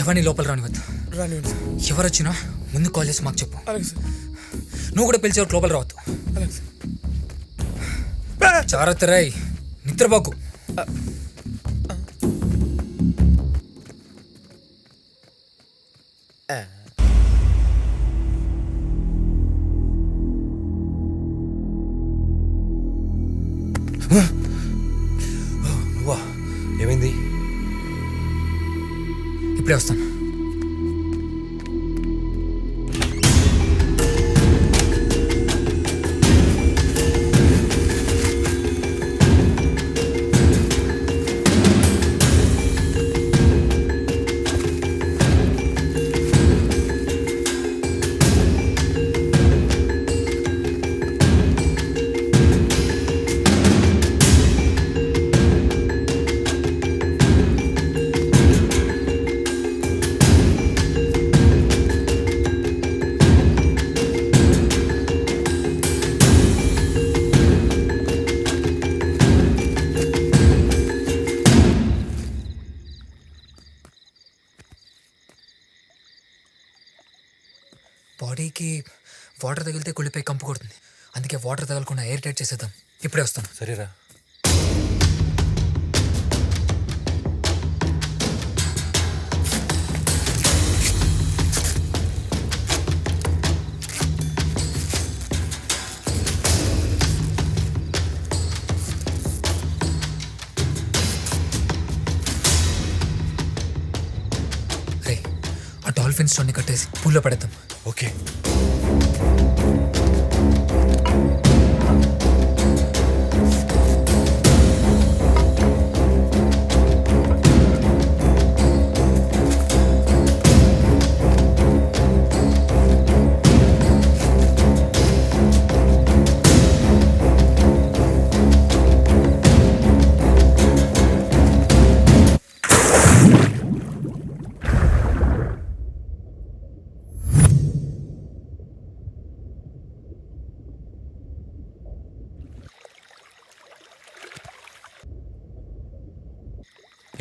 ఎవరిని లోపల రానివద్దు. రానివ్వండి సార్. ఎవరు వచ్చినా ముందు కాల్ చేసి మాకు చెప్పు. అలాగే సార్. నువ్వు కూడా పిలిచేవారు లోపల రావద్దు. అలాగే సార్. జాగ్రత్త రాయ్, నిద్రపోకు. నువ్వా? ఏమైంది? ఇప్పుడే వస్తాను. బాడీకి వాటర్ తగిలితే కుళ్ళిపోయి కంపు కొడుతుంది. అందుకే వాటర్ తగలకుండా ఎయిర్ టైట్ చేసేద్దాం. ఇప్పుడే వస్తాను. సరేరా. రే, ఆ డాల్ఫిన్ స్టోన్ని కట్టేసి పూల్లో పడేద్దాం. ఓకే.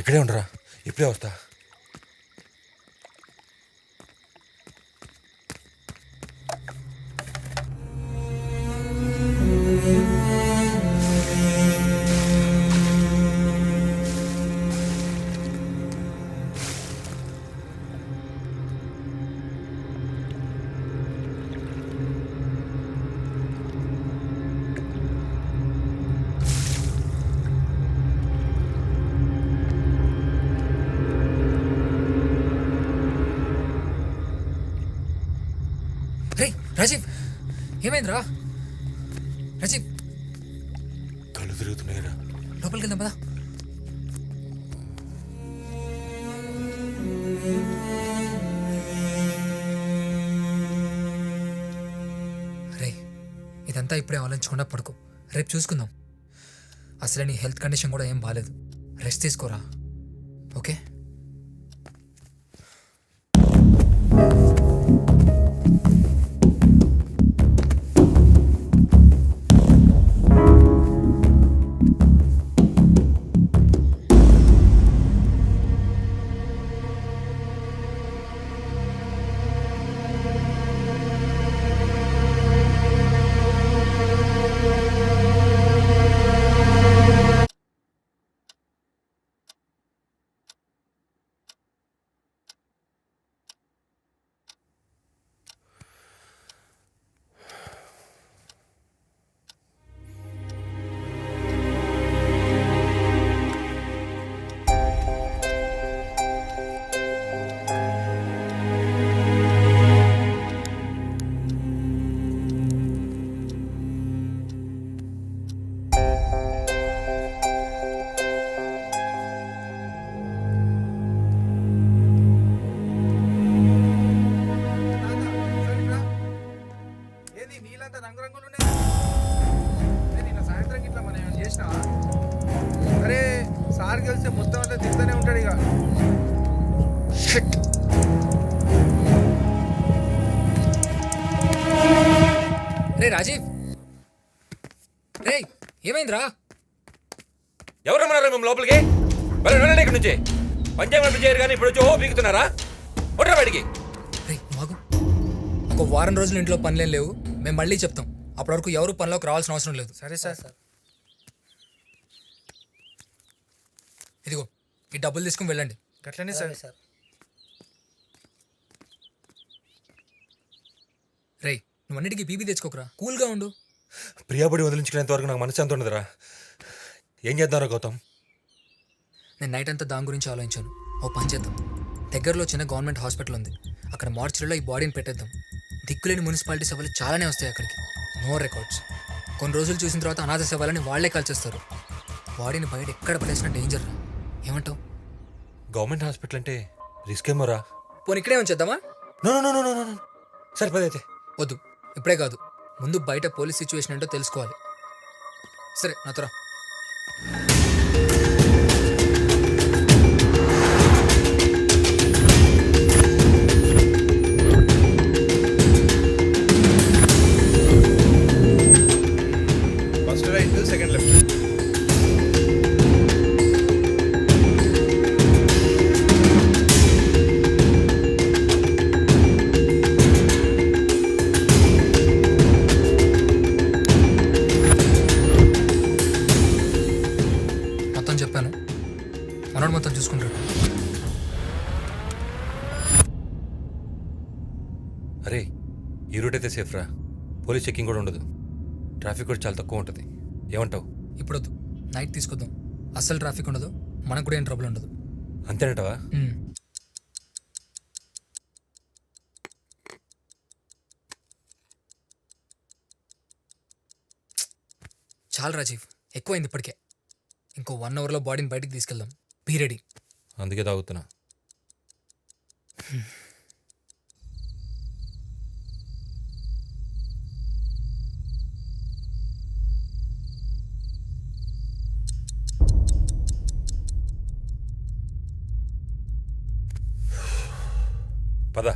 ఇక్కడే ఉండరా, ఇప్పుడే వస్తా. రే రాజీవ్, ఏమైందిరా? రాజీవ్, కళ్ళు తిరుగుతున్నాయిరా. లోపలికి వెళ్దాం పదా. రే, ఇదంతా ఇప్పుడే ఆలోచించకుండా పడుకో. రేపు చూసుకుందాం. అసలే నీ హెల్త్ కండిషన్ కూడా ఏం బాగాలేదు. రెస్ట్ తీసుకోరా, ఓకే? అరే సార్ కలిస్తే మొత్తం అంతా తింటూనే ఉంటాడు ఇక. రే రాజీవ్, రే ఏమైందిరా? ఎవరు రమ్మన్నారా మేము లోపలికి? వెళ్ళండి ఇక్కడ నుంచి. పంచాయతీ చేయరు కానీ ఇప్పుడు వచ్చి ఓ పీకుతున్నారా? ఒట్రా బయటికి. రే మాకు ఒక వారం రోజులు ఇంట్లో పనులేం లేవు, మేము మళ్ళీ చెప్తాం. అప్పటి వరకు ఎవరు పనిలోకి రావాల్సిన అవసరం లేదు. సరే సార్. ఇదిగో ఈ డబ్బులు తీసుకుని వెళ్ళండి. గట్లనే సార్. రే నువ్వు అన్నిటికీ బీపీ తెచ్చుకోకరా, కూల్గా ఉండు. ప్రియాబడి వదిలించుకునేంత వరకు నాకు మనసు ఎంత ఉండదురా. ఏం చేద్దాంరా గౌతమ్? నేను నైట్ అంతా దాని గురించి ఆలోచించాను. ఓ పని చేద్దాం, దగ్గరలో చిన్న గవర్నమెంట్ హాస్పిటల్ ఉంది, అక్కడ మార్చిలో ఈ బాడీని పెట్టేద్దాం. దిక్కులేని మున్సిపాలిటీ సభలు చాలానే వస్తాయి అక్కడికి, నో రికార్డ్స్. కొన్ని రోజులు చూసిన తర్వాత అనాథ శవాలని వాళ్లే కాల్చేస్తారు. బాడీని బయట ఎక్కడ పడేసిన డేంజర్ రా. ఏమంటావు? గవర్నమెంట్ హాస్పిటల్ అంటే రిస్క్ ఏమోరా. పోనీ ఇక్కడే ఉంచేద్దామా? No no no no no సరిపోదైతే. వద్దు, ఇప్పుడే కాదు, ముందు బయట పోలీస్ సిచ్యువేషన్ ఏంటో తెలుసుకోవాలి. సరే నాతో రా. First right, second left. మొత్తం చెప్పాను, మనోడు మొత్తం చూసుకుంటాడు. అరే ఈ రూట్ అయితే సేఫ్ రా. పోలీస్ చెకింగ్ కూడా ఉండదు, ట్రాఫిక్ కూడా చాలా తక్కువ ఉంటుంది. ఏమంటావు? ఇప్పుడు వద్దు, నైట్ తీసుకొద్దాం. అస్సలు ట్రాఫిక్ ఉండదు, మనకు కూడా ఏం ట్రబుల్ ఉండదు. అంతేనంటావా? చాలు రాజీవ్, ఎక్కువైంది ఇప్పటికే. ఇంకో 1 అవర్లో బాడీని బయటికి తీసుకెళ్దాం. Be ready. అందుకే తాగుతున్నా. పద.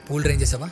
పూల్ డ్రైన్ చేసావా?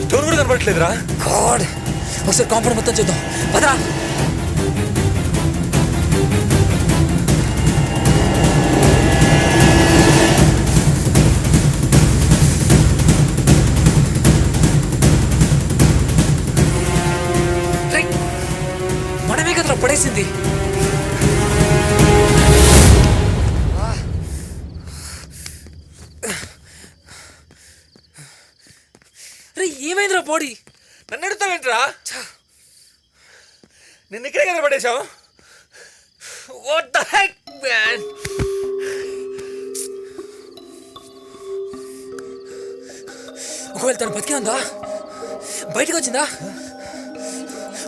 స్టోర్ కూడా కనపడట్లేదురా. గాడ్, ఒకసారి కాంపౌండ్ మొత్తం చూద్దాం. పదరా. రైట్, మనమే కదరా పడేసింది. రే ఏమైందిరా బాడీ? నన్ను ఎడుతావేంట్రా? నిన్ను ఇక్కడే కదా పడేశావు. What the heck man? ఒకవేళ తను బతికే ఉందా, బయటకు వచ్చిందా?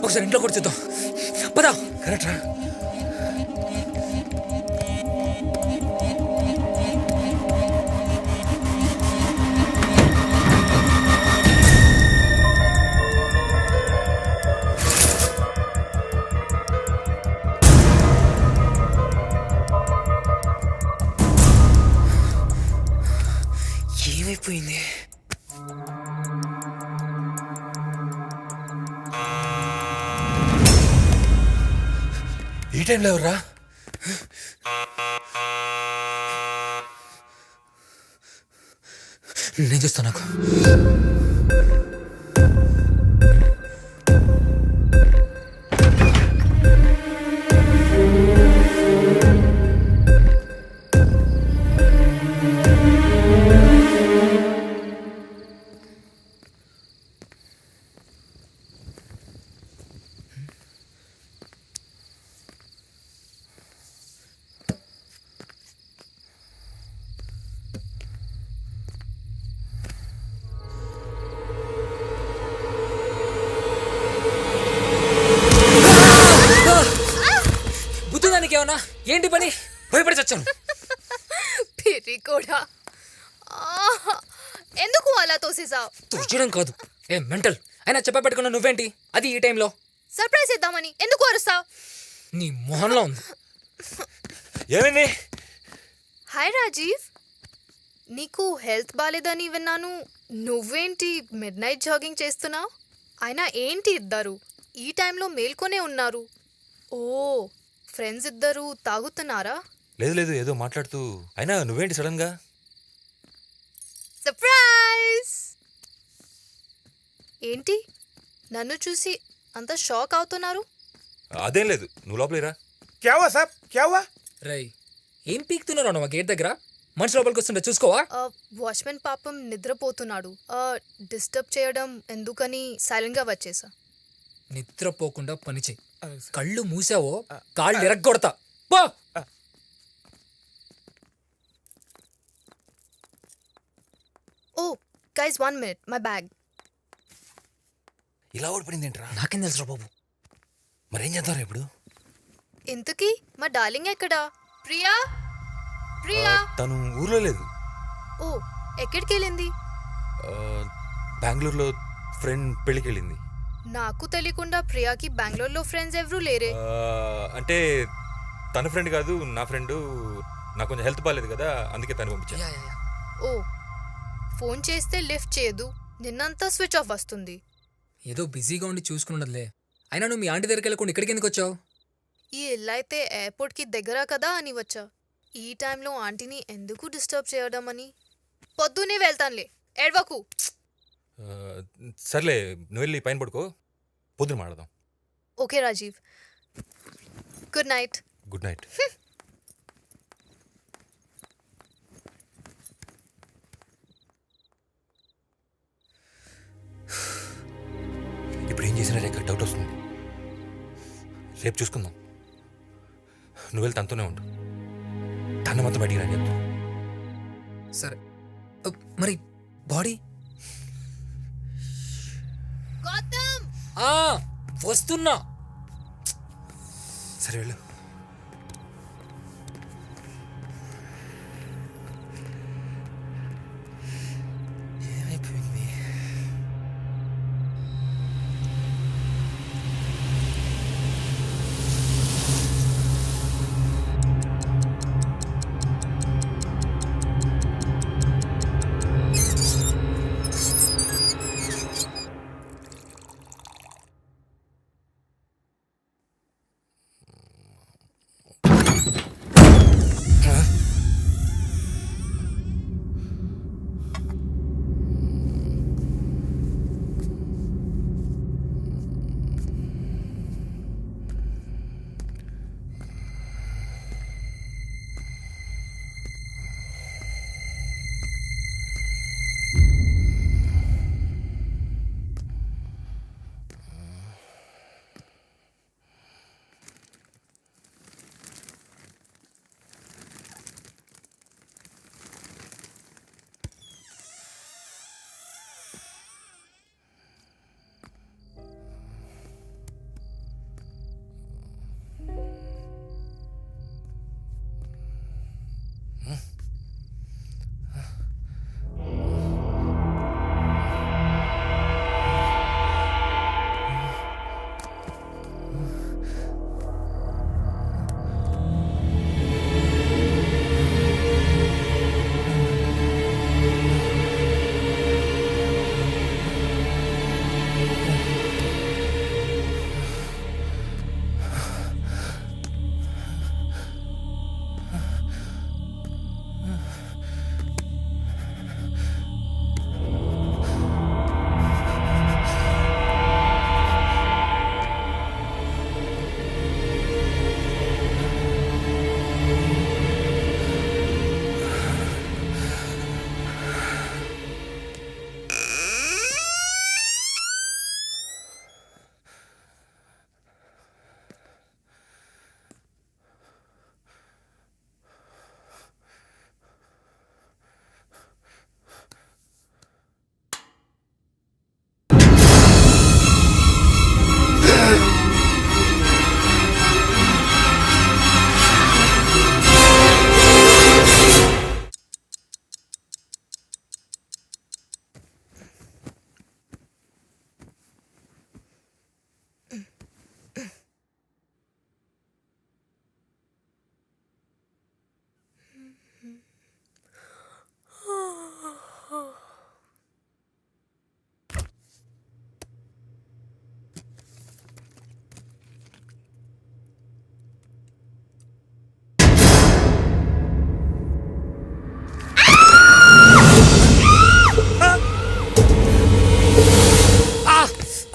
ఒకసారి ఇంట్లో కూడా చూద్దాం. పదా. కరెక్ట్ రా. ఏమైపోయింది? ఈ టైంలో ఎవర్రా? నేను చూస్తాను. నాకు ఏంటి పని భయపడి చచ్చాను. పిరి కూడా ఎందుకు అలా తోసేసావు? తుచ్చడం కాదు ఏ మెంటల్ అయినా చెప్పబెట్టుకున్నా నువ్వేంటి అది ఈ టైంలో. సర్ప్రైజ్ ఇద్దామని ఎందుకు అరుస్తావు? నీ మొహంలో ఉంది. ఏమైంది? హాయ్ రాజీవ్, నీకు హెల్త్ బాలేదని విన్నాను. నువ్వేంటి మిడ్ నైట్ జాగింగ్ చేస్తున్నావు? అయినా ఏంటి ఇద్దరు ఈ టైంలో మేల్కొనే ఉన్నారు? ఓ ఫ్రెండ్స్ ఇద్దరు తాగుతున్నారా? లేదు లేదు ఏదో మాట్లాడుతూ. అయినా నువ్వేంటి సడన్ గా? సర్ప్రైజ్! ఏంటి నన్ను చూసి అంత షాక్ అవుతున్నారు? అదేం లేదు, నువ్వు లోపలిరా. क्या हुआ साहब क्या हुआ? రై ఏం పీకుతున్నావు నువ్వు గేట్ దగ్గర? మనిషి లోపలికి వస్తుంటే చూసుకోవా? వాచ్మెన్ పాపం నిద్రపోతున్నాడు. డిస్టర్బ్ చేయడం ఎందుకని సైలెంట్గా వచ్చేసా. నిద్రపోకుండా పని చెయ్యి. కళ్ళు మూసావో కాళ్ళు ఎరగొడతా. పో. ఓ గైస్ 1 minute, మై బ్యాగ్. ఇలా ఓడిపోయింది ఏంట్రా? నాకేం తెలుసురా బాబు. మరేం చేద్దాం ఇప్పుడు? ఇంతకీ మా డార్లింగ్ ఎక్కడా? ప్రియా ప్రియా. తను ఊర్లో లేదు. ఓ ఎక్కడికి వెళ్ళింది? బెంగళూరులో ఫ్రెండ్ పెళ్ళికి వెళ్ళింది. నాకు తెలియకుండా ప్రియాకి బెంగళూరులో ఫ్రెండ్స్ ఎవరూ లేరే. అంటే తన ఫ్రెండ్ కాదు, నా ఫ్రెండ్. నాకు కొంచెం హెల్త్ బాగాలేదు కదా, అందుకే తను పంపించాను. Yeah, yeah, yeah. ఓ ఫోన్ చేస్తే లిఫ్ట్ చేయదు, నిన్నంతా స్విచ్ ఆఫ్ వస్తుంది. ఏదో బిజీగా ఉండి చూసుకున్నట్లే. అయినా నువ్వు మీ ఆంటీ దగ్గరికి వెళ్ళకుండా ఇక్కడికి ఎందుకు వచ్చావు? ఈ ఇల్లు అయితే ఎయిర్పోర్ట్కి దగ్గర కదా అని వచ్చా. ఈ టైంలో ఆంటీని ఎందుకు డిస్టర్బ్ చేయడం అని. పొద్దునే వెళ్తానులే, ఏడ్వకు. సర్లే, నువ్వు వెళ్ళి పైన పడుకో, పొద్దున మాట్లాడదాం. Okay Rajiv, good night. Good night. ఇప్పుడు ఏం చేసినా రేఖ డౌట్ వస్తుంది. రేపు చూసుకుందాం. నువ్వు వెళ్ళి తనతోనే ఉండు. తన మొత్తం బయటికి రాని చెప్తాను. సరే మరి బాడీ? గౌతమ్ వస్తున్నా. సరే వెళ్ళు. ఏమైపోయింది?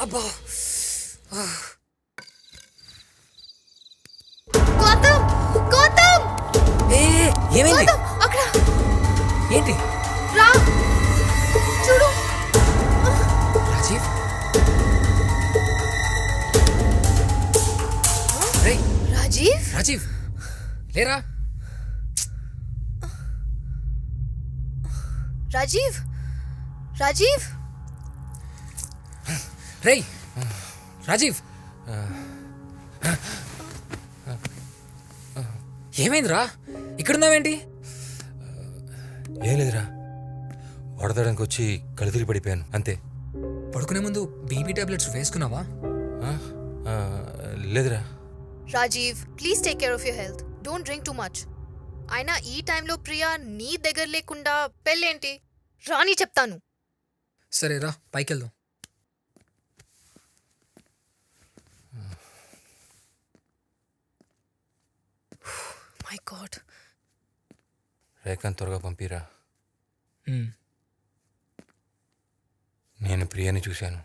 అబ్బా గౌతమ్ గౌతమ్ ఏ ఏమైంది గౌతమ్ అక్కడ ఏంటి రా చూడు రాజీవ్ రేయ్ రాజీవ్ రాజీవ్ లేరా రాజీవ్ రాజీవ్ రేయ్ రాజీవ్ ఏమైందిరా ఇక్కడున్నావేంటి ఏం లేదురా వడదడానికి వచ్చి కళ్ళు తిరిగి పడిపోయాను అంతే. పడుకునే ముందు బీపీ టాబ్లెట్స్ వేసుకున్నావా ఆ, ఆ, లేదురా. Rajiv please take care of your health don't drink too much అయినా ఈ టైంలో ప్రియా నీ దగ్గర లేకుండా పెళ్ళేంటి రాని చెప్తాను సరే రా పైకి వెళ్దాం మై గాడ్ రేఖను త్వరగా పంపిరా. ఉమ్. నేను ప్రియని చూశాను.